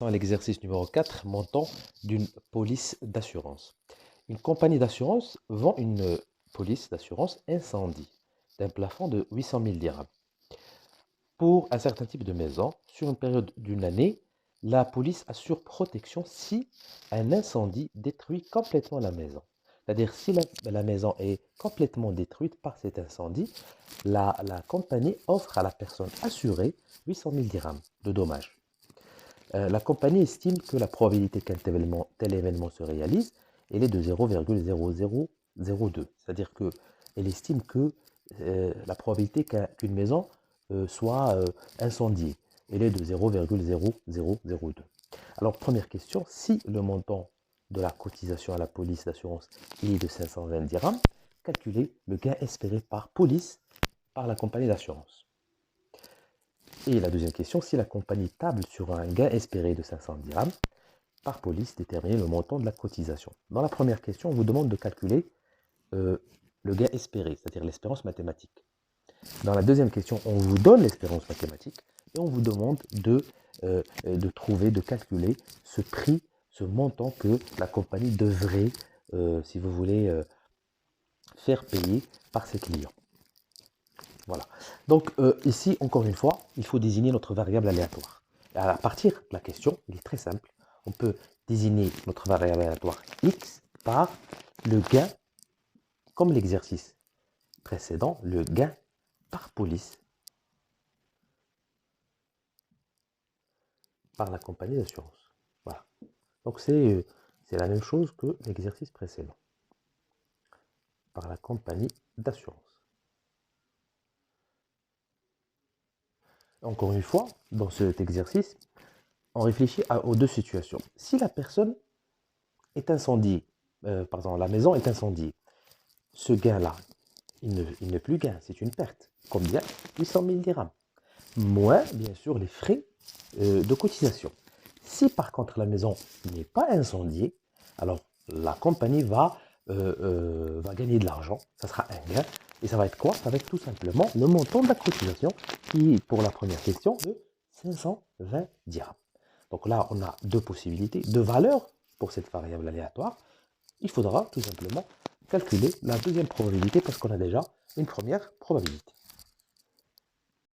Dans l'exercice numéro 4, montant d'une police d'assurance. Une compagnie d'assurance vend une police d'assurance incendie d'un plafond de 800 000 dirhams. Pour un certain type de maison, sur une période d'une année, la police assure protection si un incendie détruit complètement la maison. C'est-à-dire si la maison est complètement détruite par cet incendie, la compagnie offre à la personne assurée 800 000 dirhams de dommages. La compagnie estime que la probabilité qu'un tel événement se réalise, elle est de 0,0002. C'est-à-dire qu'elle estime que la probabilité qu'une maison soit incendiée, elle est de 0,0002. Alors, première question, si le montant de la cotisation à la police d'assurance est de 520 dirhams, calculez le gain espéré par police par la compagnie d'assurance. Et la deuxième question, si la compagnie table sur un gain espéré de 500 dirhams, par police, déterminer le montant de la cotisation. Dans la première question, on vous demande de calculer le gain espéré, c'est-à-dire l'espérance mathématique. Dans la deuxième question, on vous donne l'espérance mathématique et on vous demande de calculer ce prix, ce montant que la compagnie devrait, si vous voulez, faire payer par ses clients. Voilà. Donc ici, encore une fois, il faut désigner notre variable aléatoire. À partir de la question, il est très simple. On peut désigner notre variable aléatoire x par le gain, comme l'exercice précédent, le gain par police par la compagnie d'assurance. Voilà. Donc c'est la même chose que l'exercice précédent. Par la compagnie d'assurance. Encore une fois, dans cet exercice, on réfléchit aux deux situations. Si la personne est incendiée, pardon, la maison est incendiée, ce gain-là, il n'est plus gain, c'est une perte. Combien? 800 000 dirhams. Moins, bien sûr, les frais de cotisation. Si par contre la maison n'est pas incendiée, alors la compagnie va gagner de l'argent, ça sera un gain, et ça va être quoi? Ça va être tout simplement le montant de la cotisation qui, pour la première question, de 520 dirhams. Donc là, on a deux possibilités, deux valeurs pour cette variable aléatoire. Il faudra tout simplement calculer la deuxième probabilité parce qu'on a déjà une première probabilité.